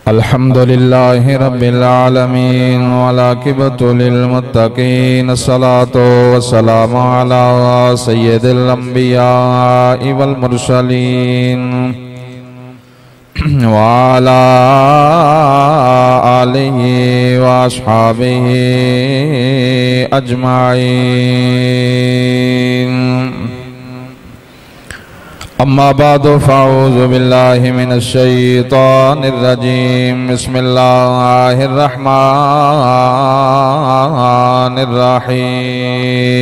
अल्हम्दुलिल्लाहि रब्बिल आलमीन वलाकिबतु लिल मुत्तकीन अस्सलातु वस्सलामु अला सय्यिदिल अंबिया वल मुरसलीन व अला आलिहि व अस्हाबिहि अजमाइन। अम्मा बादु फ़अऊज़ु बिल्लाहि मिनश शैतानिर रजीम। बिस्मिल्लाहिर रहमानिर रहीम।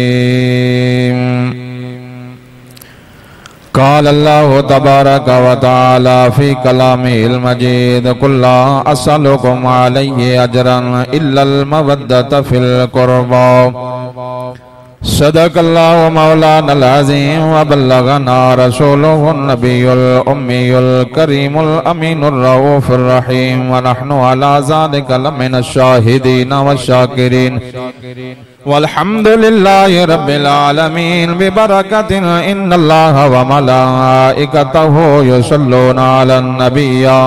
क़ाल अल्लाहु तबारक व तआला फ़ी कलामिहिल मजीद कुल ला असअलुकुम अलैहि अजरन इल्लल मवद्दत फ़िल क़ुरबा। सदक़ल्लाहु मौलानल अज़ीम व बल्लगना रसूलुहुन नबियुल उम्मियुल करीमुल अमीनुर रऊफ़ुर रहीम व नहनु अला ज़ालिका लमिनश शाहिदीन व शाकिरीन वल्हम्दुलिल्लाहि रब्बिल आलमीन। बिबरकतिन इन्नल्लाहा व मलाइकतहु युसल्लूना अलन नबी या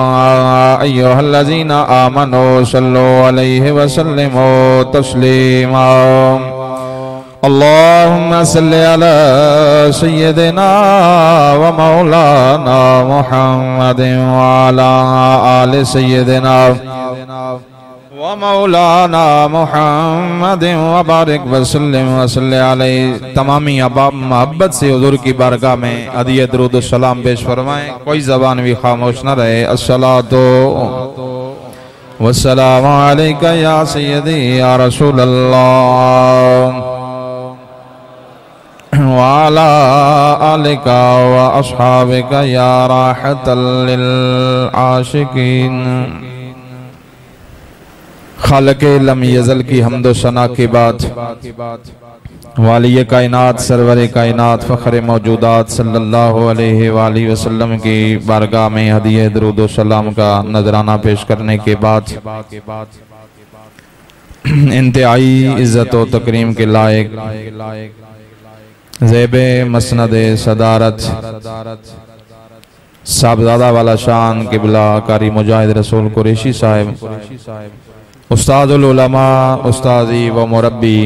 अय्युहल्लज़ीना आमनू सल्लु अलैहि व सल्लिमू तस्लीमा। अल्लाहुम्मा सल्लि अला सय्यिदिना व मौलाना मुहम्मदिन व अला आलि सय्यिदिना व मौलाना मुहम्मदिन व बारिक व सल्लिम व सल्लि अलैहि। तमामी अहबाब मोहब्बत से हुजूर की बारगाह में हदिया दुरूद व सलाम पेश फरमाएं। कोई ज़बान भी खामोश न रहे। अस्सलातु वस्सलामु अलैका या सय्यदी या रसूल अल्लाह वाला आलिका व अस्हाबिका या राहतल लिल आशिकीन। खालिक़े लम यज़ल की हम्दो सना के बाद वालिय कायनात सरवर कायनात फ़ख्र मौजूदात सल्लल्लाहु अलैहि वालिहि वसल्लम की बारगाह में हदिया दुरूद व सलाम का नजराना पेश करने के बाद इंतहाई इज़्ज़त व तकरीम के लायक ज़ेबे मसनदे सदारत साहबजादा वाला शान किबला कारी मुजाहिद रसूल कुरैशी साहिब उस्तादुल उलमा उस्तादी व मुरब्बी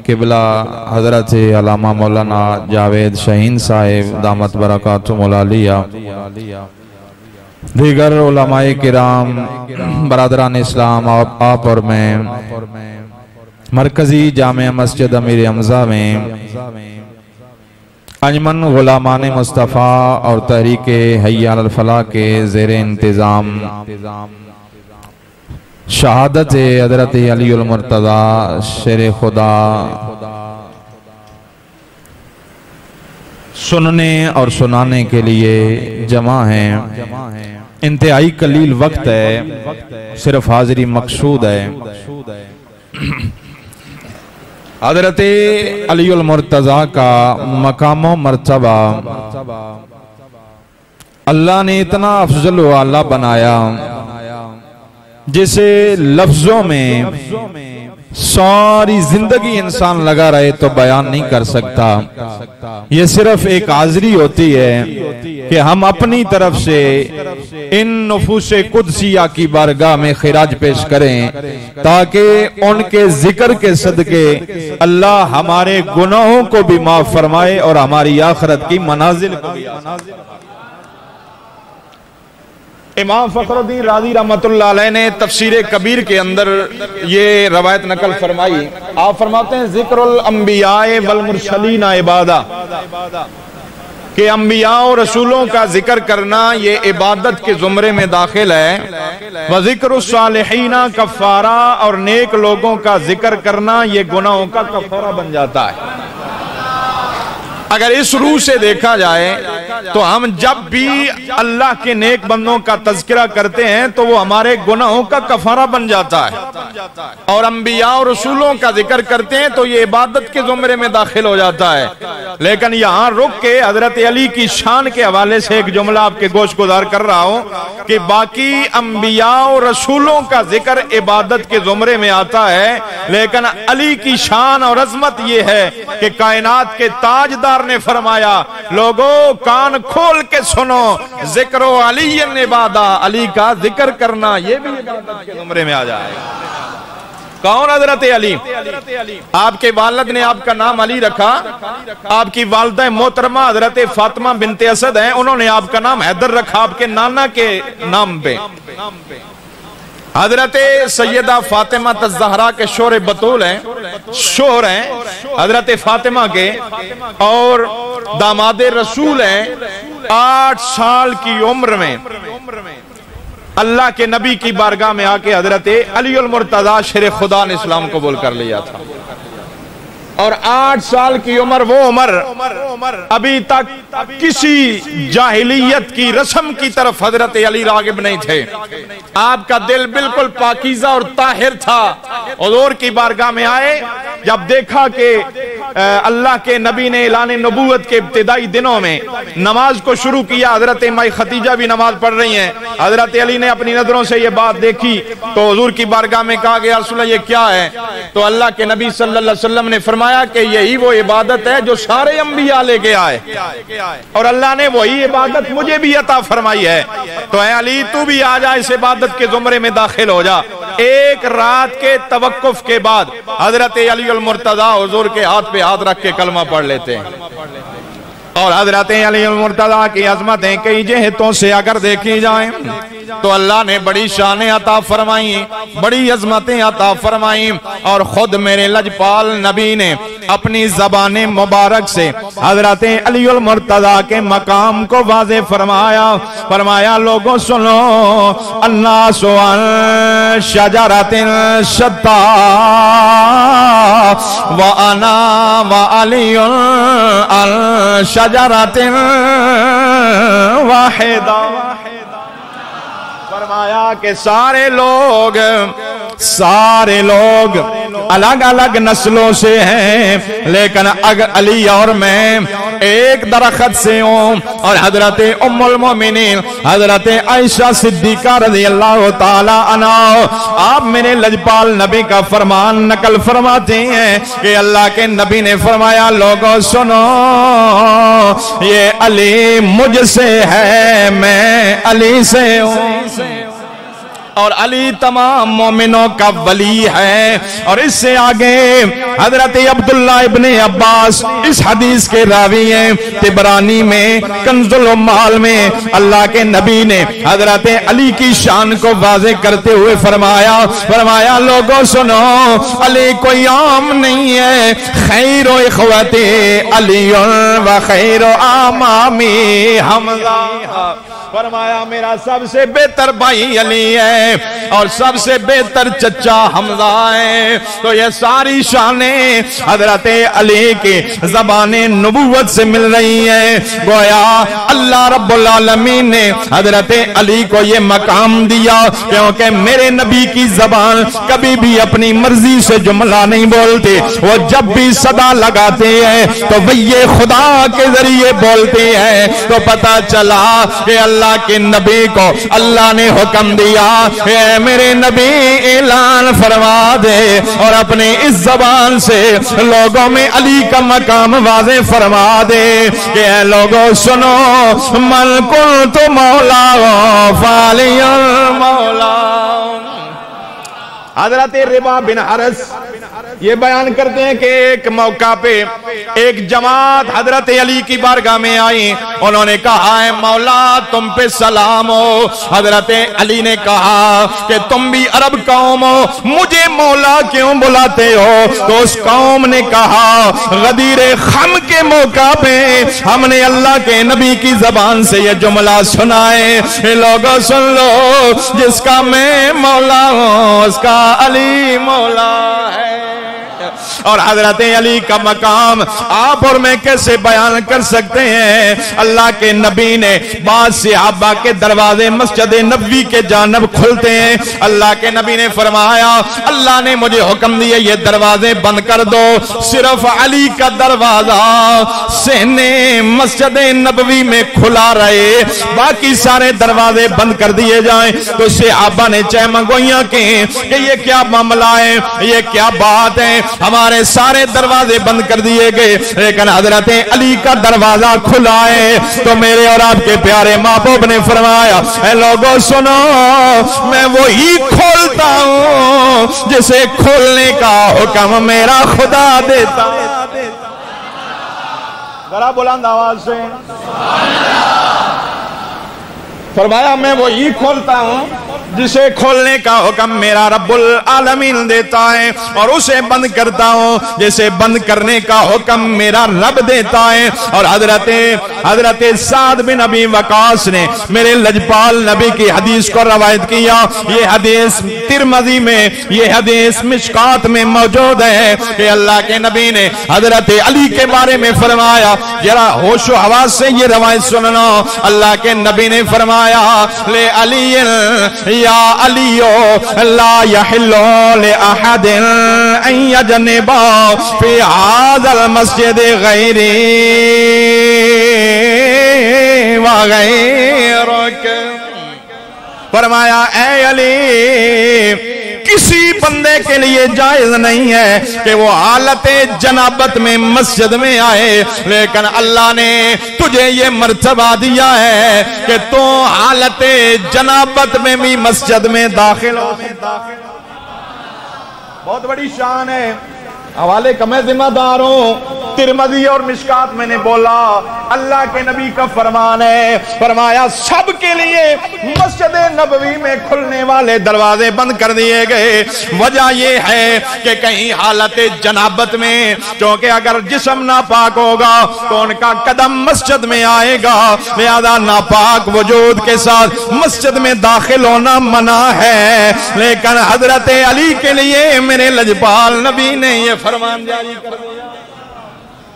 किबला हजरत अल्लामा मौलाना जावेद शहीन साहिब दामत बरकातुहुल आलिया, दीगर उलमाए किराम, बरादरान इस्लाम आप और मैं मरकजी जामे मस्जिद अमीर हमजा में अंजमन गुलामान मुस्तफ़ा और तहरीके हय्या अलल फलाह के ज़ेर इंतज़ाम शहादत हज़रत अलीउल मुर्तज़ा शेर खुदा सुनने और सुनाने के लिए जमा हैं। इंतहाई कलील वक्त है, सिर्फ हाजिरी मकसूद है। हज़रत अलीउल मुर्तज़ा का मकाम मर्तबा अल्लाह ने इतना अफजल व आला बनाया जिसे लफ्जों में सारी जिंदगी इंसान लगा रहे तो बयान नहीं कर सकता। ये सिर्फ एक हाजिरी होती है कि हम अपनी तरफ से इन नुफूसे कुदसिया की बारगाह में खिराज पेश करें ताकि उनके जिक्र के सदके अल्लाह हमारे गुनाहों को भी माफ फरमाए और हमारी आखिरत की मनाजिल को भी। इमाम फखरुद्दीन राज़ी रहमतुल्लाह अलैह ने तफसीर कबीर के अंदर ये रवायत नकल फरमाई। आप फरमाते हैं जिक्रुल अंबियाए वल मुरसलीन इबादा, कि अंबिया और रसूलों का जिक्र करना ये इबादत के जुमरे में दाखिल है। व जिक्रुस सालिहीना कफ़ारा, और नेक लोगों का जिक्र करना ये गुनाहों का कफ़ारा बन जाता है। अगर इस रूह से देखा जाए तो हम जब भी अल्लाह के नेक बंदों का तज़किरा करते हैं तो वो हमारे गुनाहों का कफारा बन जाता है, और अंबिया और रसूलों का जिक्र करते हैं तो ये इबादत के जुमरे में दाखिल हो जाता है। लेकिन यहाँ रुक के हजरत अली की शान के हवाले से एक जुमला आपके गोश गुजार कर रहा हूँ कि बाकी अंबिया और रसूलों का जिक्र इबादत के जुमरे में आता है, लेकिन अली की शान और अजमत ये है कि कायनात के ताजदार ने फरमाया, लोगों कान खोल के सुनो, जिक्र अली इबादा, अली का जिक्र करना ये भी इबादत के जुमरे में आ जाएगा। कौन? हजरत अली। आपके वालिद ने आपका नाम अली रखा, आपकी वालिदा मोहतरमा हजरत फातिमा बिनते असद हैं, उन्होंने आपका नाम हैदर रखा आपके नाना के नाम पे। हजरत सैयदा फातिमा तज़हरा के शोर बतूल हैं, शोहर हैं हजरत फातिमा के, और दामाद रसूल हैं। 8 साल की उम्र में अल्लाह के नबी की बारगाह में आके हजरत अली उल मुर्तजा शेर खुदा ने इस्लाम कबूल कर लिया था। और 8 साल की उम्र, वो उम्र अभी तक किसी जाहिलियत की रस्म की तरफ हजरत अली रागिब नहीं थे। आपका दिल बिल्कुल पाकीज़ा और ताहिर था। हुज़ूर की बारगाह में आए, जब देखा कि अल्लाह के नबी ने ऐलान नबूवत के इब्तिदाई दिनों में नमाज को शुरू किया, हजरत माई खदीजा भी नमाज पढ़ रही हैं, हजरत अली ने अपनी नजरों से ये बात देखी तो हुज़ूर की बारगाह में कहा गया, रसूलल्लाह ये क्या है? तो अल्लाह के नबी सल्लल्लाहु अलैहि वसल्लम ने फरमाया कि यही वो इबादत है जो सारे अंबिया लेके आए, और अल्लाह ने वही इबादत मुझे भी अता फरमाई है। तो ऐ अली तू भी आ जा, इस इबादत के जुमरे में दाखिल हो जा। एक रात के तवक्कुफ के बाद हजरत अली अल मुर्तजा हुजूर के हाथ पे हाथ रख के कलमा पढ़ लेते हैं। और हजरत अली अल मुर्तजा की अजमतें कई जहतों से अगर देखी जाएं तो अल्लाह ने बड़ी शानें अता फरमाई, बड़ी अजमतें अता फरमाई। और खुद मेरे लजपाल नबी ने अपनी ज़बान मुबारक से हजरत अली अल मुर्तजा के मकाम को वाज़े फरमाया, लोगों सुनो, अन्नासु अन शजरतिन शत्ता व अना व अलियुन अन शजरतिन वाहिदा। फरमाया कि सारे लोग अलग अलग नस्लों से हैं, लेकिन अगर अली और मैं एक दरख्त से हूं। और हजरत उम्मुल मोमिनीन हजरत आयशा सिद्दीका रज़ी अल्लाह ताला अन्हा, आप मेरे लजपाल नबी का फरमान नकल फरमाते हैं कि अल्लाह के नबी ने फरमाया, लोगों सुनो, ये अली मुझसे है, मैं अली से हूं। और अली तमाम मोमिनों का वली है। और इससे आगे हजरत अब्दुल्ला इब्ने अब्बास इस हदीस के रावी हैं। तिबरानी में कंजुल उम्माल में अल्लाह के नबी ने हजरत अली की शान को वाज़े करते हुए फरमाया लोगों सुनो, अली कोई आम नहीं है, खैरो इखवते अली व खैरो आमामी हमजा। फरमाया मेरा सबसे बेहतर भाई अली है और सबसे बेहतर चचा हमजा है। तो ये सारी शानें हजरत अली के ज़बाने नबूवत से मिल रही है। गोया अल्लाह रब्बुल आलमीन ने हजरत अली को ये मकाम दिया क्योंकि मेरे नबी की ज़बान कभी भी अपनी मर्जी से जुमला नहीं बोलते। वो जब भी सदा लगाते हैं तो वही खुदा के जरिए बोलते हैं। तो पता चला कि अल्लाह के नबी को अल्लाह ने हुक्म दिया, मेरे नबी ऐलान फरमा दे और अपने इस जबान से लोगों में अली का मकाम वाज़े फरमा दे कि लोगों सुनो, मन कुन्तु मौला फालियल मौला। हजरत रिबा बिन हरस ये बयान करते हैं कि एक मौका पे एक जमात हजरत अली की बारगाह में आई। उन्होंने कहा है मौला तुम पे सलाम हो। हजरत अली ने कहा कि तुम भी अरब कौम हो, मुझे मौला क्यों बुलाते हो? तो उस कौम ने कहा गदीरे खम के मौका पे हमने अल्लाह के नबी की जबान से ये जुमला सुनाए, लोगों सुन लो, जिसका मैं मौला हूं उसका अली मौला है। और हजरत अली का मकाम आप और मैं कैसे बयान कर सकते हैं? अल्लाह के नबी ने बाद सहाबा के दरवाजे मस्जिद नबवी के जानब खुलते हैं। अल्लाह के नबी ने फरमाया अल्लाह ने मुझे हुक्म दिया ये दरवाजे बंद कर दो, सिर्फ अली का दरवाजा सहने मस्जिद नबवी में खुला रहे, बाकी सारे दरवाजे बंद कर दिए जाएं। तो सहाबा ने चहमगोइयां की कि ये क्या मामला है, ये क्या बात है? हमारे सारे दरवाजे बंद कर दिए गए, लेकिन हजरत अली का दरवाजा खुला है। तो मेरे और आपके प्यारे महबूब ने फरमाया, ऐ लोगों सुनो, मैं वो ही खोलता हूं जिसे खोलने का हुक्म मेरा खुदा देता। जरा बुलंद आवाज से फरमाया, मैं वो ही खोलता हूं जिसे खोलने का हुक्म मेरा रब्बुल आलमीन देता है, और उसे बंद करता हूं जिसे बंद करने का हुक्म मेरा रब देता है। और हजरत साद बिन अबी वकास ने मेरे लजपाल नबी की हदीस को रवायत किया। ये हदीस तिरमिज़ी में, ये हदीस मिशकात में मौजूद है कि अल्लाह के नबी ने हजरत अली के बारे में फरमाया। जरा होश व हवास से ये रवायत सुनना। अल्लाह के नबी ने फरमाया, ले अली या अलियो ला यहिल्लु li ahadin an yajniba fi hadha al-masjid ghayri wa ghayrak। फरमाया, ऐ अली, किसी बंदे के लिए जायज नहीं है कि वो हालत जनाबत में मस्जिद में आए, लेकिन अल्लाह ने तुझे ये मर्तबा दिया है कि तू हालत जनाबत में भी मस्जिद में दाखिल हो। बहुत बड़ी शान है। हवाले का मैं जिम्मेदार हूं। तिरमिज़ी और मिशकात मैंने बोला, अल्लाह के नबी का फरमान है। फरमाया, सब के लिए मस्जिद नबवी में खुलने वाले दरवाजे बंद कर दिए गए। वजह यह है कि कहीं हालत जनाबत में, क्योंकि अगर जिस्म नापाक होगा तो उनका कदम मस्जिद में आएगा, लिहाजा नापाक वजूद के साथ मस्जिद में दाखिल होना मना है। लेकिन हजरत अली के लिए मेरे लजपाल नबी ने यह फरमान जारी कर दिया।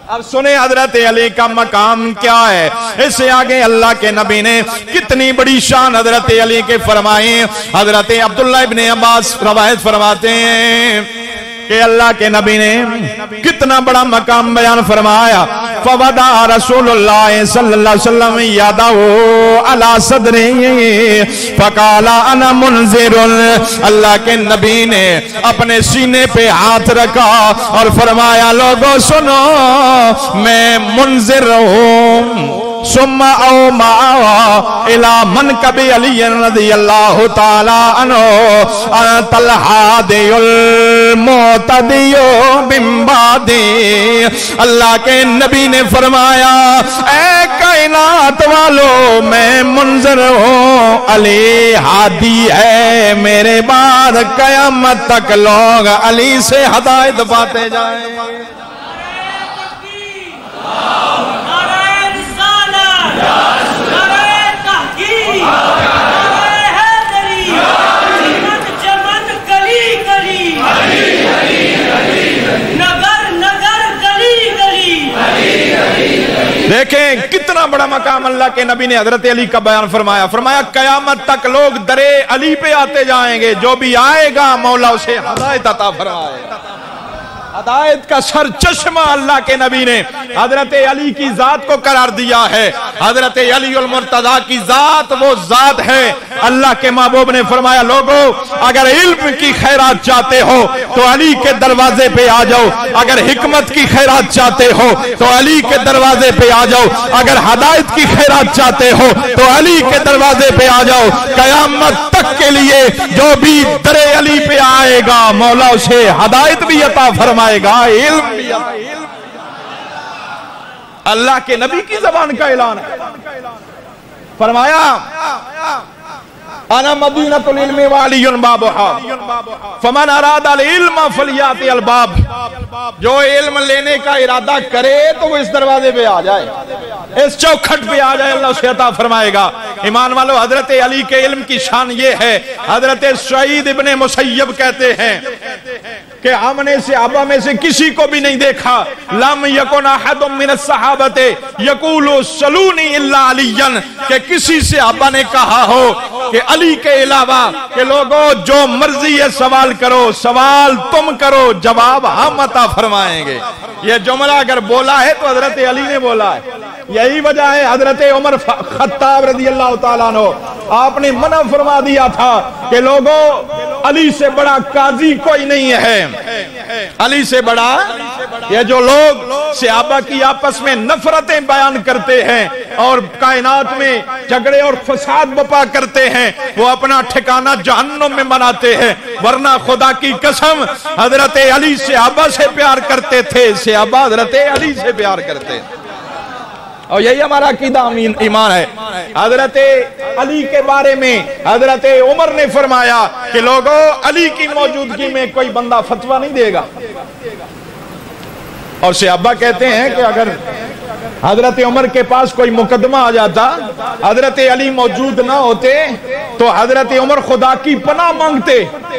अब सुने हजरत अली का मकाम क्या है। इससे आगे अल्लाह के नबी ने कितनी बड़ी शान हजरत अली के फरमाए। हजरत अब्दुल्लाह इब्ने अब्बास रवायत फरमाते हैं कि अल्लाह के नबी ने कितना बड़ा मकाम बयान फरमाया। फवदा रसूलुल्लाह सल्लल्लाहु अलैहि वसल्लम यादाहु अला सदरी फकाला अना मुनज़िरुन। अल्लाह के नबी ने अपने सीने पे हाथ रखा और फरमाया, लोगों सुनो, मैं मुनज़िर हूं। सुम्मा औ मा इला मन कबी अली रज़ियल्लाहु ताला अन्हु तलहा दियुल मोतदियो बिम्बादी। अल्लाह के नबी ने फरमाया, ऐ कायनात वालों, मैं मुनज़िर हूँ, अली हादी है, मेरे बाद क़यामत तक लोग अली से हिदायत पाते जाएं। देखें कितना बड़ा मकाम अल्लाह के नबी ने हजरत अली का बयान फरमाया। फरमाया, कयामत तक लोग दरे अली पे आते जाएंगे, जो भी आएगा मौला उसे हिदायत अता फरमाए। हिदायत का सर चश्मा अल्लाह के नबी ने हजरत अली की जात को करार दिया है। हजरत अली उल मुर्तजा की जात वो जात है। अल्लाह के महबूब ने फरमाया, लोगों अगर इल्म की खैरात चाहते हो तो अली के दरवाजे पे आ जाओ, अगर हिकमत की खैरात चाहते हो तो अली के दरवाजे पे आ जाओ, अगर हिदायत की खैरात चाहते हो तो अली के दरवाजे पे आ जाओ। कयामत तक के लिए जो भी दरे अली पे आएगा मौला उसे हिदायत भी अता फरमाएगा, इल्म भी। अल्लाह के नबी की ज़बान का ऐलान है। फरमाया, अना मदीनतुल इल्मी व अलियुन बाबुहा फमन अरादा अल इल्म फलियाति अल बाब। जो इल्म लेने का इरादा करे तो वो इस दरवाजे पे आ जाए, इस चौखट पे आ जाए, अल्लाह उसे अता फरमाएगा। ईमान वालों, हजरत अली के इल्म की शान ये है। हजरत सईद इब्ने मुसय्यब कहते हैं कि हमने सहाबा में से किसी को भी नहीं देखा, लम यकुन अहदुम मिनस सहाबते यकूलु सलूनी इल्ला अलियन, कि किसी सहाबा ने कहा हो कि अली के अलावा के लोगों जो मर्जी है सवाल करो, सवाल तुम करो, जवाब हम अता फरमाएंगे। ये जुमला अगर बोला है तो हजरत अली ने बोला है। यही वजह है हजरत उमर खत्ताब रज़ियल्लाहु ताला अन्हु आपने मना फरमा दिया था कि लोगों अली से बड़ा काजी कोई नहीं है। अली से बड़ा। ये जो लोग सहाबा की आपस में नफरतें बयान करते हैं और कायनात में झगड़े और फसाद बपा करते हैं, वो अपना ठिकाना जहन्नुम में बनाते हैं। वरना खुदा की कसम हजरत अली सहाबा से प्यार करते थे, सहाबा हजरत अली से प्यार करते थे। और यही हमारा अकीदा ईमान है। हजरत अली के बारे में हजरत उमर ने फरमाया कि लोगों, अली की मौजूदगी में कोई बंदा फतवा नहीं देगा। और सहाबा कहते हैं कि अगर हजरत उमर के पास कोई मुकदमा आ जाता, हजरत अली मौजूद ना होते, तो हजरत उमर खुदा की पनाह मांगते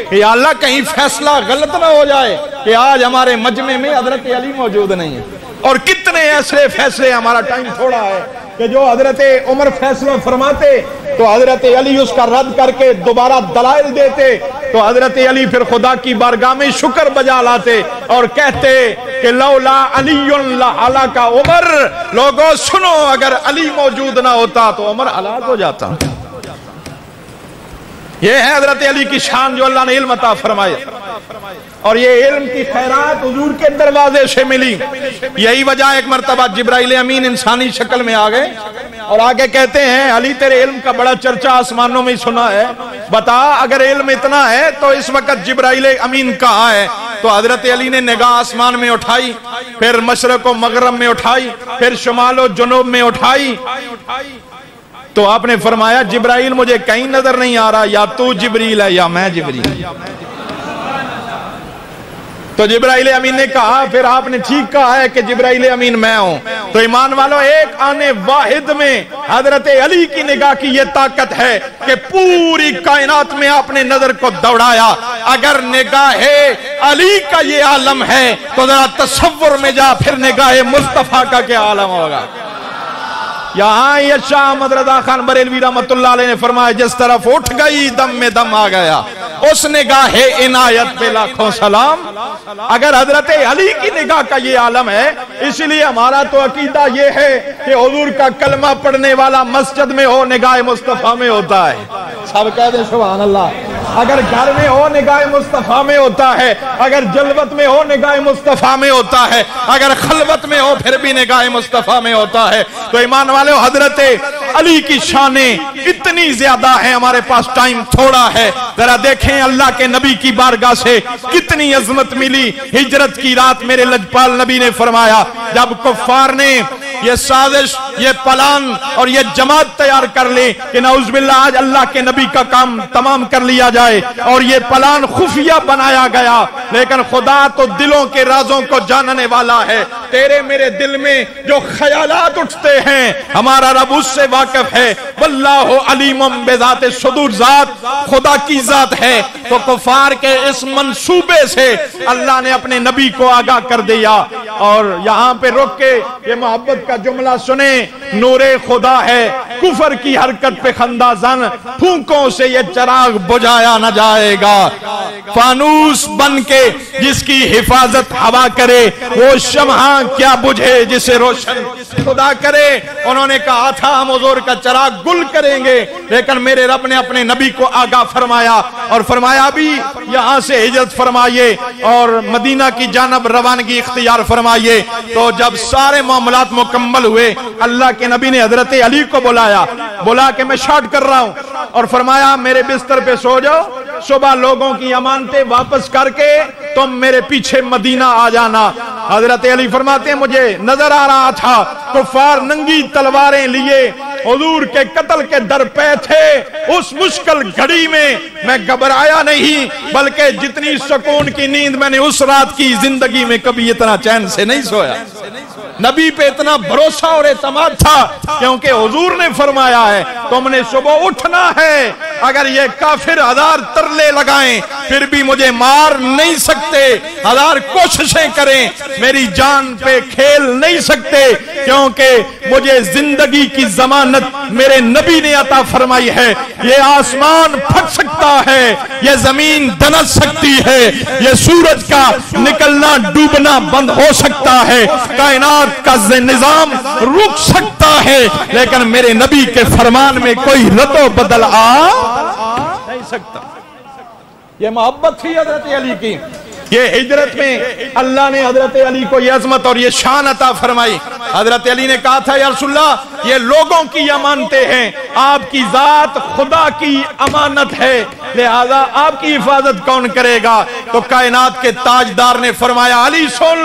कि अल्लाह कहीं फैसला गलत ना हो जाए कि आज हमारे मजमे में हजरत अली मौजूद नहीं है। और कितने ऐसे फैसले, हमारा टाइम थोड़ा है, कि जो हजरत उमर फैसला फरमाते तो हजरत अली उसका रद्द करके दोबारा दलाइल देते, तो हजरत अली फिर खुदा की बारगाह में शुक्र बजा लाते और कहते कि लौला अलीयुन लहला का उमर। लोगों सुनो, अगर अली मौजूद ना होता तो उमर हलाक हो जाता। ये है हजरत अली की शान जो अल्लाह ने इल्म अता फरमाया। और ये इल्म की खैरात हुजूर के दरवाजे से मिली। यही वजह, एक मरतबा जिब्राइल अमीन इंसानी शक्ल में आ गए और आगे कहते हैं, अली तेरे इल्म का बड़ा चर्चा आसमानों में सुना है, बता अगर इल्म इतना है तो इस वक्त जिब्राइल अमीन कहाँ है। तो हजरत अली ने निगाह आसमान में उठाई, फिर मशरक व मगरब में उठाई, फिर शुमाल व जुनूब में उठाई। तो आपने फरमाया, जिब्राइल मुझे कहीं नजर नहीं आ रहा, या तू जिब्रील है या मैं जिब्रील। तो जिब्राइल अमीन ने कहा, फिर आपने ठीक कहा है कि जिब्राइल अमीन मैं हूं। तो ईमान वालों, एक आने वाहिद में हजरत अली की निगाह की यह ताकत है कि पूरी कायनात में आपने नजर को दौड़ाया। अगर निगाह अली का ये आलम है तो जरा तसव्वुर में जा, फिर निगाह मुस्तफा का क्या आलम होगा। यहाँ ये शाह अहमद रजा खान बरेलवी रहमतुल्लाह अलैह ने फरमाया, जिस तरफ उठ गई दम में दम आ गया, उस निगाह इनायत पे लाखों सलाम। अगर हजरत अली की निगाह का ये आलम है, इसलिए हमारा तो अकीदा ये है कि हुजूर का कलमा पढ़ने वाला मस्जिद में हो, निगाह मुस्तफा में होता है। सब कह दे सुभान अल्लाह। अगर घर में हो, निगाह मुस्तफा में होता है। अगर जलवत में हो, निगाह मुस्तफा में होता है। अगर खलवत में हो, फिर भी निगाह मुस्तफा में होता है। तो ईमान वाले, हजरत अली की शाने इतनी ज्यादा है, हमारे पास टाइम थोड़ा है। जरा देखें अल्लाह के नबी की बारगाह से कितनी अजमत मिली। हिजरत की रात मेरे लजपाल नबी ने फरमाया, जब कुफ्फार ने ये साजिश, ये प्लान और ये जमात तैयार कर ली कि नाउज़ुबिल्लाह आज अल्लाह के नबी का काम तमाम कर लिया जाए, और ये प्लान खुफिया बनाया गया, लेकिन खुदा तो दिलों के राजों को जानने वाला है। तेरे मेरे दिल में जो ख्यालात उठते हैं, हमारा रब उससे वाकिफ है। वल्लाहु अलीमुम बिज़ाति सुदूर, जात खुदा की जात है। तो कुफार के इस मंसूबे से अल्लाह ने अपने नबी को आगाह कर दिया। और यहाँ पे रुक के ये मोहब्बत का जुमला सुने, नूरे खुदा है कुफर की हरकत पे खंदाजन, फूंकों से ये चिराग बुझाया न जाएगा। फानूस बन के जिसकी हिफाजत हवा करे, वो शम्हा क्या बुझे जिसे रोशन खुदा करे। उन्होंने कहा था हम हुजूर का चिराग गुल करेंगे, लेकिन मेरे रब ने अपने नबी को आगाह फरमाया और फरमाया भी यहाँ से हिजरत फरमाइए और मदीना की जानब रवानगी इख्तियार फरमाइए। तो जब सारे मामलात मुकम्मल हुए, अल्लाह के नबी ने हजरत अली को बुलाया, बुला के मैं शॉर्ट कर रहा हूँ, और फरमाया मेरे बिस्तर पे सो जाओ, सुबह लोगों की अमानतें वापस करके तुम मेरे पीछे मदीना आ जाना। हजरत अली फरमाते हैं, मुझे नजर आ रहा था कुफार नंगी तलवारें लिए हुजूर के कत्ल के दर पे थे। उस मुश्किल घड़ी में मैं घबराया नहीं, बल्कि जितनी सुकून की नींद मैंने उस रात की जिंदगी में कभी इतना चैन से नहीं सोया। नबी पे इतना भरोसा और एतमाद था, क्योंकि हुजूर ने फरमाया है तुमने सुबह उठना है। अगर ये काफिर हजार तरले लगाएं फिर भी मुझे मार नहीं सकते, हजार कोशिशें करें मेरी जान पे खेल नहीं सकते, क्योंकि मुझे जिंदगी की जमानत मेरे नबी ने अता फरमाई है। ये आसमान फट सकता है, ये जमीन दनस सकती है, ये सूरज का निकलना डूबना बंद हो सकता है, कायनात का निजाम रुक सकता है, लेकिन मेरे नबी के फरमान में कोई रद्दो बदल आ नहीं सकता। ये मोहब्बत थी हजरत अली की। ये हिजरत में अल्लाह ने हजरत अली को ये अजमत और ये शान अता फरमाई। हजरत अली ने कहा था या रसूलल्लाह ये लोगों की अमानतें हैं, आपकी जात खुदा की अमानत है, लिहाजा आपकी हिफाजत कौन करेगा? तो कायनात के ताजदार ने फरमाया अली सुन,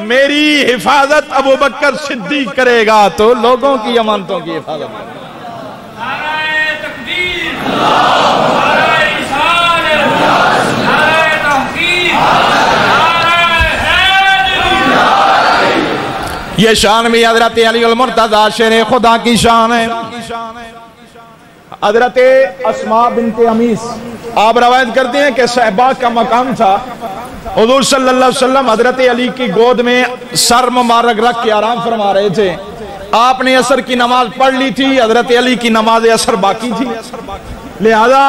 मेरी हिफाजत अबू बकर सिद्दीक करेगा, तो लोगों की अमानतों की हिफाजत। ये शान भी हजरत अली अल मुर्तज़ा शेर खुदा की शान है। हजरत अस्मा बिनते अमीस आप रवायत करते हैं कि सहबा का मकाम था, हुजूर सल्लल्लाहु अलैहि वसल्लम हजरत अली की गोद में सर मुबारक रख के आराम फरमा रहे थे। आपने असर की नमाज पढ़ ली थी, हजरत अली की नमाज असर बाकी थी, लिहाजा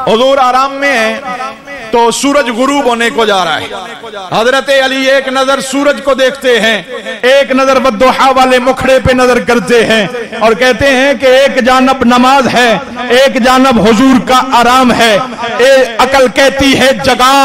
हुजूर आराम में है तो सूरज गुरूब होने को जा रहा है। हजरत अली एक नजर सूरज को देखते हैं, एक नजर बद्दुहा वाले मुखड़े पे नजर करते हैं और कहते हैं कि एक जानब नमाज है, एक जानब हुजूर का आराम है। अकल कहती है जगा,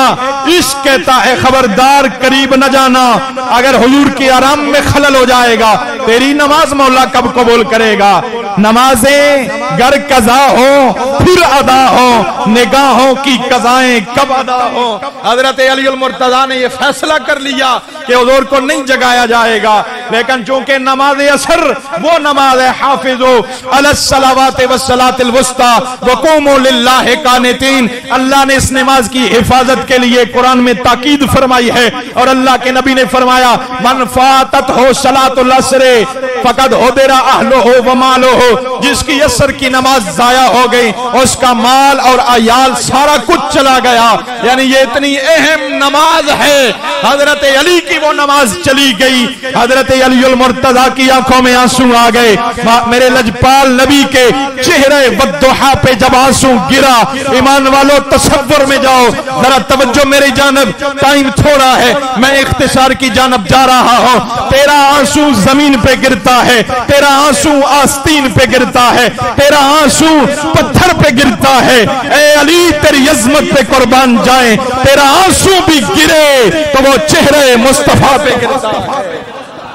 इश्क कहता है खबरदार करीब न जाना, अगर हुजूर के आराम में खलल हो जाएगा तेरी नमाज मौला कब कबूल करेगा? नमाजें गर कज़ा हो फिर अदा हो, निगाहों की कज़ाएं कब अदा हो। हजरत अली अल मुर्तज़ा ने यह फैसला कर लिया कि हुजूर को नहीं जगाया जाएगा, लेकिन चूंकि नमाज असर वो नमाज है हाफिज़ू अलस सलावाति वस्सलातिल वुस्ता वक़ूमू लिल्लाहि कानितीन। अल्लाह ने इस नमाज की हिफाजत के लिए कुरान में ताकीद फरमाई है और अल्लाह के नबी ने फरमाया मन फातत हो सलातुल असर फकद हुदिरा अहलुहु व मालुहु, जिसकी असर की नमाज जाया हो गई उसका माल और अयाल सारा कुछ चला गया। यानी ये इतनी अहम नमाज है, हजरत अली की वो नमाज चली गई। हजरत अली अल मुर्तज़ा की आंखों में आंसू आ गए। मेरे लजपाल नबी के चेहरे बद्दुहा पे जब आंसू गिरा, ईमान वालों तसव्वुर में जाओ जरा, तवज्जो मेरी जानब, टाइम थोड़ा है, मैं इख्तिसार की जानब जा रहा हूँ। तेरा आंसू जमीन पे गिरता है, तेरा आंसू आस्तीन पे गिरता है, तेरा आंसू पत्थर पे गिरता है। ए अली तेरी अज़मत पे कुर्बान जाए, तेरा आंसू भी गिरे तो वो चेहरे मुस्तफा पे गिरता है।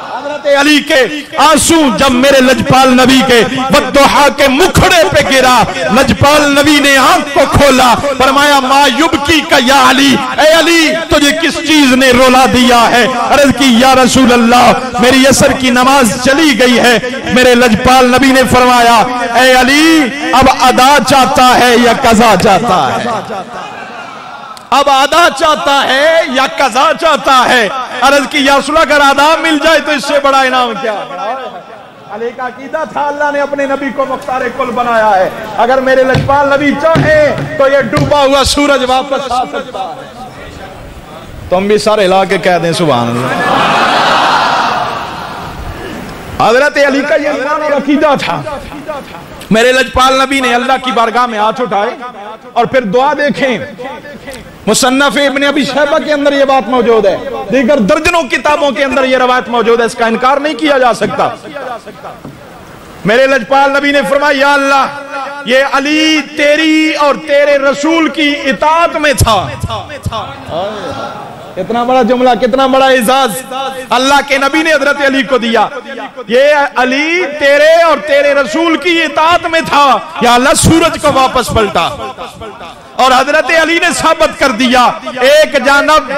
हज़रत अली के आंसू जब मेरे लजपाल नबी के बद्दुहा के मुखड़े पे गिरा, लजपाल नबी ने आंख को खोला, फरमाया मा युबकी का या अली, ए अली तुझे किस चीज ने रुला दिया है? अर्ज़ की या रसूल अल्लाह मेरी असर की नमाज चली गई है। मेरे लजपाल नबी ने फरमाया ए अली अब अदा चाहता है या कज़ा चाहता है? अब अदा चाहता है या कज़ा चाहता है? अर्ज़ की या रसूल अगर अदा मिल जाए तो इससे बड़ा इनाम क्या? अली का अकीदा था अल्लाह ने अपने नबी को मुख्तार कुल बनाया है, अगर मेरे लजपाल नबी चाहे तो ये डूबा हुआ सूरज वापस आ सकता है। तुम भी सर हिला के कह दें सुभान अल्लाह। हज़रत अली का ये ईमान और अकीदा था। मेरे लजपाल नबी ने अल्लाह की बारगाह में हाथ उठाए और फिर दुआ देखें। मुसन्नफ इब्न अबी शैबा के अंदर ये बात मौजूद है, दीगर दर्जनों किताबों के अंदर ये रवायत मौजूद है, इसका इनकार नहीं किया जा सकता। मेरे लजपाल नबी ने फरमाया या अल्लाह ये अली तेरी और तेरे रसूल की इताअत में था। इतना बड़ा जुमला, कितना बड़ा एजाज अल्लाह के नबी ने हजरत अली को दिया। ये अली तेरे और तेरे रसूल की इताअत में था। या अल्लाह सूरज को वापस पलटा और हजरत अली ने साबित कर दिया एक जानब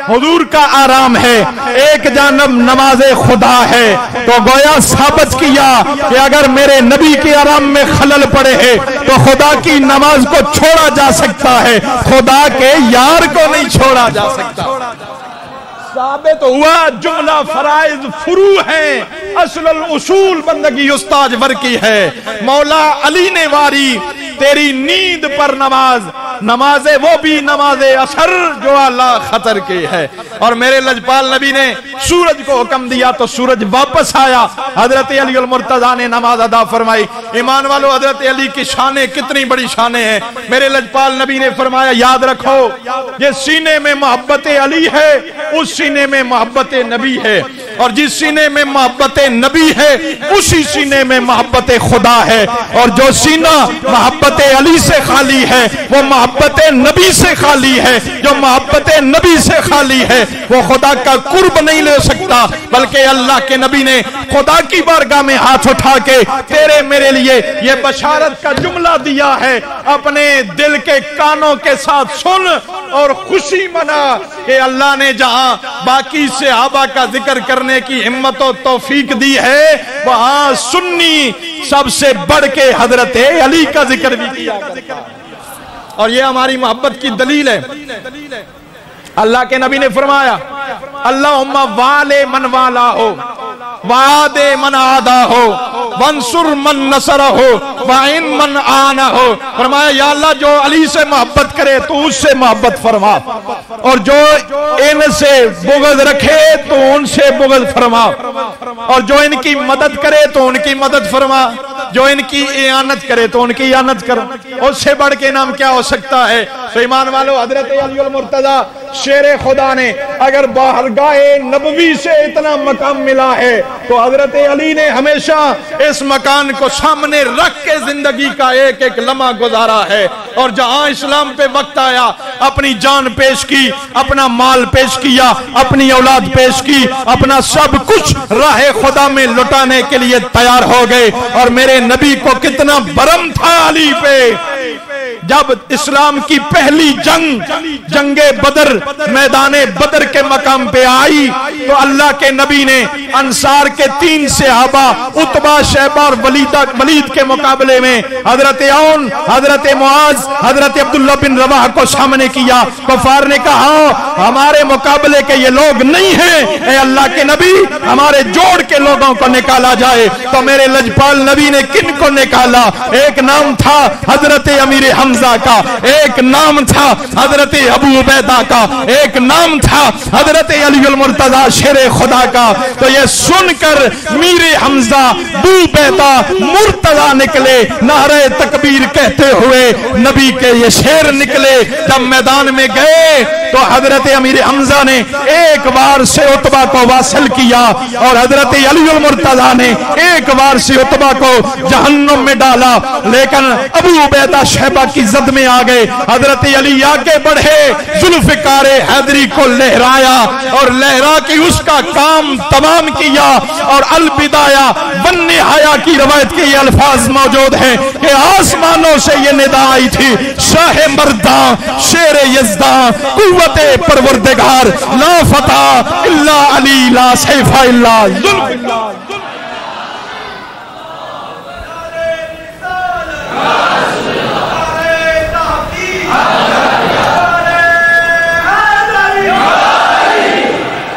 हुजूर का आराम है, एक जानब नमाजे खुदा है। तो गोया साबित किया कि अगर मेरे नबी के आराम में खलल पड़े है तो खुदा की नमाज को छोड़ा जा सकता है, खुदा के यार को नहीं छोड़ा जा सकता। साबित तो हुआ जुमला फराइज फुरू है, असलुल उसूल बंदगी उस्ताद वर की है। मौला अली ने वारी तेरी नींद पर नमाज, नमाजे वो भी नमाजे असर जो अल्लाह खतर की है। और मेरे लजपाल नबी ने सूरज को हुक्म दिया तो सूरज वापस आया। हजरत अली अल मुर्तज़ा ने नमाज अदा फरमाई। ईमान वालों हजरत अली की शाने कितनी बड़ी शाने हैं। मेरे लजपाल नबी ने फरमाया याद रखो ये सीने में मोहब्बत अली है, उस सीने में मोहब्बत नबी है। और जिस सीने में मोहब्बत नबी है उसी सीने में मोहब्बत खुदा है, और जो सीना मोहब्बत अली से खाली है वो मोहब्बत नबी से खाली है, जो मोहब्बत नबी से खाली है वो खुदा का कुर्ब नहीं ले सकता। बल्कि अल्लाह के नबी ने खुदा की बारगाह में हाथ उठा के तेरे मेरे लिए ये बशारत का जुमला दिया है, अपने दिल के कानों के साथ सुन और खुशी मना कि अल्लाह ने जहां बाकी सहाबा का जिक्र करने की हिम्मत और तौफीक दी है वहां सुन्नी सबसे बढ़ के हजरत अली का जिक्र भी किया करता है। और ये हमारी मोहब्बत की दलील है। अल्लाह के नबी ने फरमाया अल्लाहुम्मा वाले मन वाला हो, वादे मन आदा हो, वंसुर मन नसर हो, वाइन मन आना हो। फरमाया या अल्लाह जो अली से मोहब्बत करे तो उससे मोहब्बत फरमा, और जो इनसे बुग़्ज़ रखे तो उनसे बुग़्ज़ फरमा, और जो इनकी मदद करे तो उनकी मदद फरमा, जो इनकी इयानत करे तो उनकी इयानत करो। उससे बढ़ के नाम क्या हो सकता है? तो ईमान वालों, हजरत अली अल मुर्तजा शेरे खुदा ने अगर बारगाहे नबवी से इतना मकाम मिला है तो हजरत अली ने हमेशा इस मकान को सामने रख के जिंदगी का एक एक लम्हा गुजारा है। और जहां इस्लाम पे वक्त आया अपनी जान पेश की, अपना माल पेश किया, अपनी औलाद पेश की, अपना सब कुछ राह खुदा में लुटाने के लिए तैयार हो गए। और मेरे नबी को कितना बरम था अली पे। जब इस्लाम की पहली जंगे बदर मैदाने बदर के मकाम पे आई तो अल्लाह के नबी ने अंसार के 3 सहाबा उतबा, शैबा और वलीद के मुकाबले में हजरत औन, हजरत मुआज, हजरत अब्दुल्ला बिन रवाह को सामने किया। कुफार ने कहा हमारे मुकाबले के ये लोग नहीं हैं, ए अल्लाह के नबी हमारे जोड़ के लोगों को निकाला जाए। तो मेरे लजपाल नबी ने किन को निकाला? एक नाम था हजरत अमीर हमजा का, एक नाम था हजरत अबू उबैदा का, एक नाम था हजरत अली अल मुर्तजा शेरे खुदा का। तो ये सुनकर मीर हमजा, अबू उबैदा, मुर्तजा निकले, नारे तकबीर कहते हुए नबी के ये शेर निकले। जब मैदान में गए तो हजरत अमीर हमजा ने एक बार से उतबा को वासल किया और हजरत अली अल मुर्तजा ने एक बार से उतबा को जहन्नुम में डाला। लेकिन अबू उबैदा शैबा की जद में आ गए। हजरत अली आगे बढ़े, जुल्फ़िकार हैदरी को लहराया और लहरा के उसका काम तमाम किया। और अलविदाया वन निहाया की रवायत के ये अल्फाज मौजूद हैं कि आसमानों से ये निदा आई थी, शाह मर्दा शेर यज़दा कुव्वते परवरदिगार, ला फता इल्ला अली, ला सैफा इल्ला जुल्फ़िल्लाह।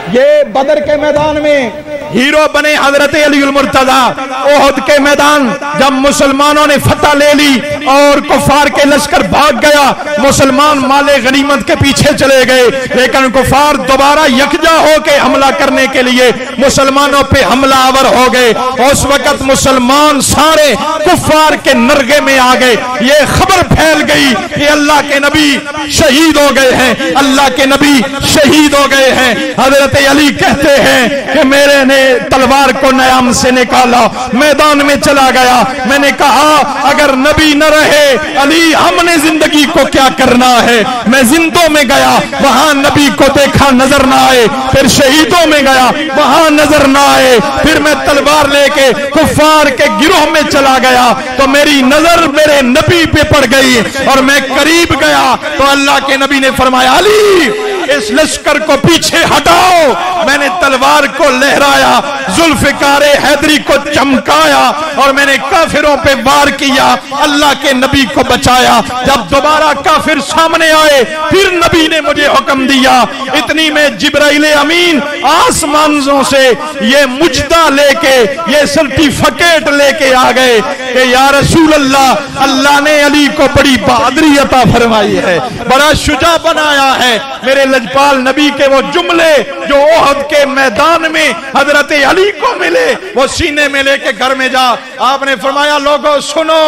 ये बदर के मैदान में हीरो बने हजरत अली अल मुर्तजा। ओहद के मैदान जब मुसलमानों ने फतह ले ली और कुफार के लश्कर भाग गया, मुसलमान माले गनीमत के पीछे चले गए, लेकिन कुफार दोबारा यकजा होकर हमला करने के लिए मुसलमानों पे हमलावर हो गए। उस वक्त मुसलमान सारे कुफार के नरगे में आ गए। ये खबर फैल गई कि अल्लाह के नबी शहीद हो गए हैं, अल्लाह के नबी शहीद हो गए हैं। हजरत अली कहते हैं कि मेरे ने तलवार को नयाम से निकाला, मैदान में चला गया। मैंने कहा अगर नबी न रहे अली हमने जिंदगी को क्या करना है। मैं जिंदों में गया, वहां नबी को देखा, नजर ना आए। फिर शहीदों में गया, वहां नजर ना आए। फिर मैं तलवार लेके कुफार के गिरोह में चला गया तो मेरी नजर मेरे नबी पे पड़ गई और मैं करीब गया तो अल्लाह के नबी ने फरमाया अली इस लश्कर को पीछे हटाओ। मैंने तलवार को लहराया, जुल्फ़िकार हैदरी को चमकाया और मैंने काफिरों पे वार किया, अल्लाह के नबी को बचाया। जब दोबारा काफिर सामने आए फिर नबी ने मुझे हुक्म दिया। इतनी में जिब्राइल अमीन आसमानों से ये मुजदा लेके, ये सर्टिफिकेट लेके आ गए कि या रसूल अल्लाह, अल्लाह ने अली को बड़ी बहादुरी अता फरमाई है, बड़ा शुजा बनाया है। मेरे लजपाल नबी के वो जुमले जो ओहद के मैदान में हजरत अली को मिले वो सीने में लेके घर में जा। आपने फरमाया लोगों सुनो,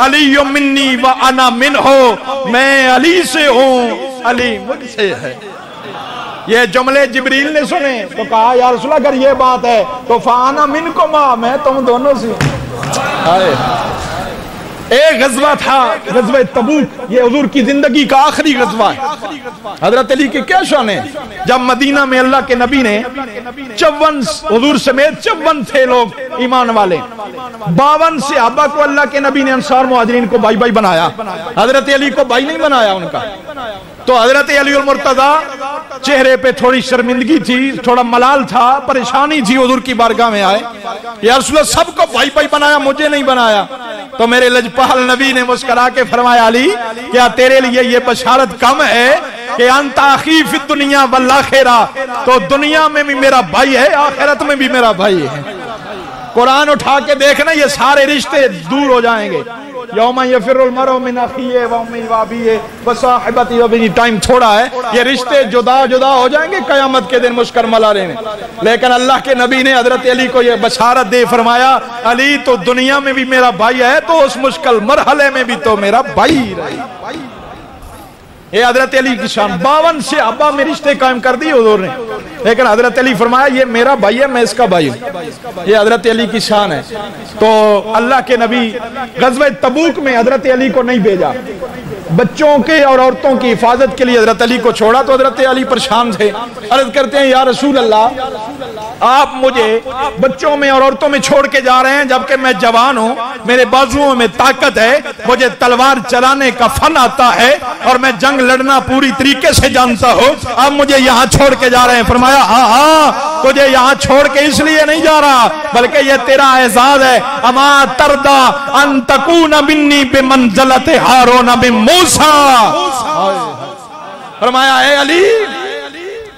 अली मिन्नी व अना मिन हो, मैं अली से हूं, अली मुझसे है। ये जुमले जिब्रील ने सुने तो कहा या रसूल अगर ये बात है तो फाना मिनकुमा, मैं तुम दोनों से। एक गजवा था गजवा तबूक, ये हुजूर की जिंदगी का आखिरी गजवा है। हजरत अली के क्या शान है, जब मदीना में अल्लाह के नबी ने 54 हुजूर समेत 54 थे लोग ईमान वाले, 52 सहाबा को अल्लाह के नबी ने अंसार मुहाजिरीन को भाई भाई बनाया, हजरत अली को भाई नहीं बनाया उनका। तो हजरत अली उल मुर्तजा चेहरे पे थोड़ी शर्मिंदगी थी, थोड़ा मलाल था, परेशानी थी, हुजूर की बारगाह में आए, या रसूल सबको भाई भाई बनाया, मुझे नहीं बनाया। तो मेरे लजपाल नबी ने मुस्कुरा के फरमाया अली क्या तेरे लिए ये बशारत कम है कि अंता अखी फिद दुनिया वल आखिरा, तो दुनिया में भी मेरा भाई है, आखिरत में भी मेरा भाई है। कुरान उठा के देखना, ये सारे रिश्ते दूर हो जाएंगे। यौमा यफिरुल मरउ मिन अखीहि व उम्मिहि व अबीहि व साहिबतिहि व बनीहि, टाइम थोड़ा है, ये रिश्ते जुदा जुदा हो जाएंगे कयामत के दिन मुश्किल मलारे में। लेकिन अल्लाह के नबी ने हजरत अली को ये बशारत दे फरमाया अली तो दुनिया में भी मेरा भाई है, तो उस मुश्किल मरहले में भी तो मेरा भाई रहे। ये हजरत अली की शान, 52 से अब्बा में रिश्ते कायम कर दिए हुजूर ने, लेकिन हजरत अली फरमाया ये मेरा भाई है, मैं इसका भाई हूं। ये हजरत अली की शान है। तो अल्लाह के नबी गज़वे तबूक में हजरत अली को नहीं भेजा, बच्चों के और औरतों की हिफाजत के लिए हजरत अली को छोड़ा। तो हजरत अली परेशान थे, अर्ज करते हैं या रसूल अल्लाह आप मुझे बच्चों में और औरतों में छोड़ के जा रहे हैं, जबकि मैं जवान हूं, मेरे बाजुओं में ताकत है, मुझे तलवार चलाने का फन आता है और मैं जंग लड़ना पूरी तरीके से जानता हूं, आप मुझे यहाँ छोड़ के जा रहे हैं। फरमाया हाँ तुझे यहाँ छोड़ के इसलिए नहीं जा रहा, बल्कि ये तेरा एजाज है। अमा तरदा अन तकून मिन्नी बिमंज़िलत हारून बिन मूसा। फरमाया ए अली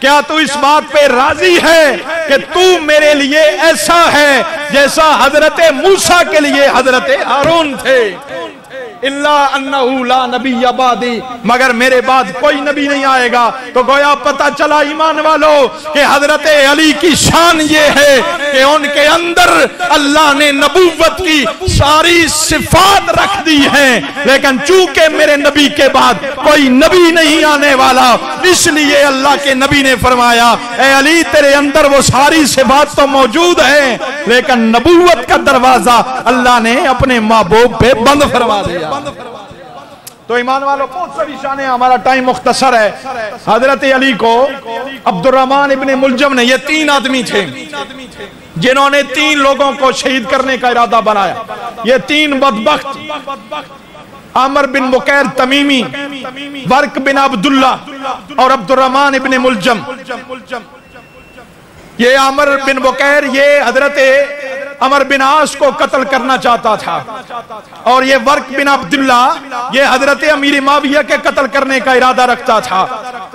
क्या तू इस बात पे राजी है कि तू मेरे लिए ऐसा है जैसा हजरत मूसा के लिए हजरत हारून थे। इल्ला अन्नहु ला नबी बादी, मगर मेरे बाद कोई नबी नहीं आएगा। तो गोया पता चला ईमान वालों कि हजरत अली की शान ये है कि उनके अंदर अल्लाह ने नबूवत की सारी सिफात रख दी है, लेकिन चूंकि मेरे नबी के बाद कोई नबी नहीं आने वाला, इसलिए अल्लाह के नबी ने फरमाया ए अली तेरे अंदर वो सारी सिफात तो मौजूद है, लेकिन नबूवत का दरवाजा अल्लाह ने अपने महबूब पे बंद फरमा दिया। तो ईमान वालों बहुत सारी शान है, हमारा टाइम मुख्तसर है। हजरत अली को अब्दुर्रहमान इब्ने मुलजम ने, ये 3 आदमी थे जिन्होंने 3 लोगों को शहीद करने का इरादा बनाया। ये 3 बदबख्त आमर बिन मुकैर तमीमी, वर्क बिन अब्दुल्ला और अब्दुर्रहमान इब्ने मुलजम। ये आमर बिन मुकैर ये हजरत अमर बिन आस को कत्ल करना चाहता था, और ये वर्क बिन अब्दुल्ला ये हजरत अमीर माविया के कत्ल करने का इरादा रखता था,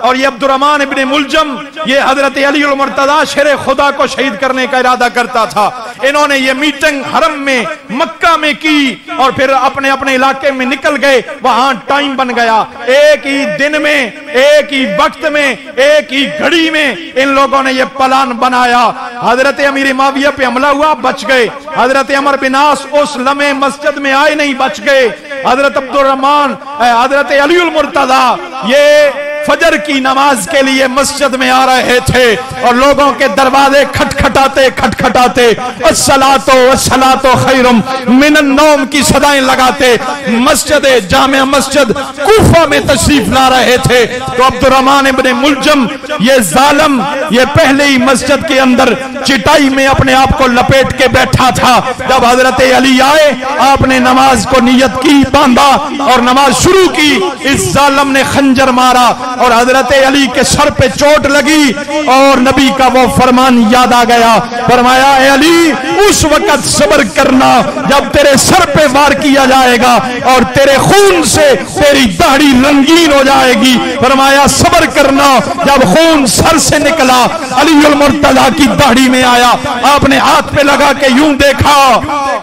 और ये अब्दुर्रहमान इब्ने मुलजम ये हजरत अली उल मुर्तजा शेर खुदा को शहीद करने का इरादा करता था। इन्होंने ये मीटिंग हरम में मक्का में की और फिर अपने अपने इलाके में निकल गए। वहां टाइम बन गया, एक ही दिन में, एक ही वक्त में, एक ही घड़ी में इन लोगों ने ये प्लान बनाया। हजरत अमीर माविया पे हमला हुआ, बच गए। हजरत अमर बिन आस उस लम्हे मस्जिद में आए नहीं, बच गए। हजरत अब्दुर्रहमान हजरत अली उल मुर्तजा ये फजर की नमाज के लिए मस्जिद में आ रहे थे और लोगों के दरवाजे खटखटाते खटखटाते अस्सलातो अस्सलातो खैरुम मिनन नौम की सदाएं लगाते मस्जिद जामिया मस्जिद कूफा में तशरीफ ला रहे थे। तो अब्दुर्रहमान इब्ने मुलजम ये जालिम ये पहले ही मस्जिद के अंदर चिटाई में अपने आप को लपेट के बैठा था। जब हजरत अली आए, आपने नमाज को नियत की, बांधा और नमाज शुरू की। इस जालिम ने खंजर मारा और हजरत अली के सर पे चोट लगी और नबी का वो फरमान याद आ गया। फरमाया ए अली उस वक्त सब्र करना जब तेरे सर पे वार किया जाएगा और तेरे खून से तेरी दाढ़ी रंगीन हो जाएगी। फरमाया सब्र करना जब खून सर से निकला, अली उल मुर्तजा की दाढ़ी में आया, आपने हाथ पे लगा के यूं देखा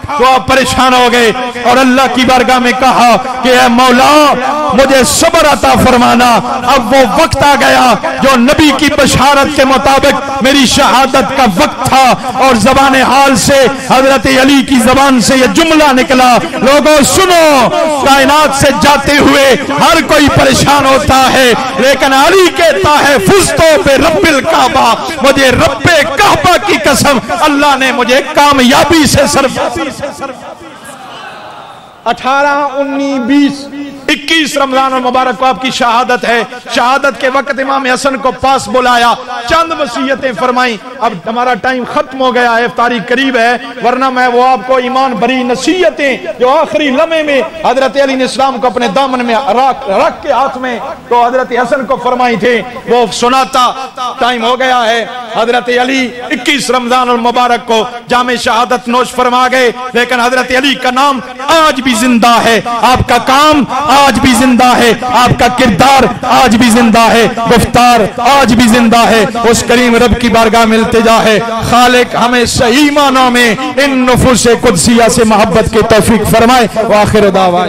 तो आप परेशान हो गए और अल्लाह की बारगाह में कहा कि ऐ मौला मुझे सब्र अता फरमाना। अब वो वक्त आ गया जो नबी की बशारत के मुताबिक मुताबिक मेरी शहादत का वक्त था और जबान हाल से हजरत अली की जबान से यह जुमला निकला, लोगों सुनो, कायनात से जाते हुए हर कोई परेशान होता है, लेकिन अली कहता है फुस्तो पे रब्बिल काबा, मुझे रब्बे काबा की कसम, अल्लाह ने मुझे कामयाबी से सर्व 18, 19, 20, 21 रमजान और मुबारक को आपकी शहादत है। शहादत के वक्त इमाम हसन को पास बुलाया, चंद वसीयतें फरमाई। अब हमारा टाइम खत्म हो गया है, इफ्तारी करीब है, वरना मैं वो आपको ईमान भरी नसीहतें जो आखिरी लम्हे में हजरत अली ने इस्लाम को अपने दामन में रख के हाथ में तो हजरत हसन को फरमाई थे वो सुनाता। टाइम हो गया है। हजरत अली 21 रमजान और मुबारक को जामे शहादत नोश फरमा गए, लेकिन हजरत अली का नाम आज भी जिंदा है, आपका काम आज भी जिंदा है, आपका किरदार आज भी जिंदा है, गुफ्तार आज भी जिंदा है। उस करीम रब की बारगाह में इल्तिजा है, खालिक हमें सही मानों में इन नुफूस कुदसिया से मोहब्बत की तौफीक फरमाए। व आखिर दावा।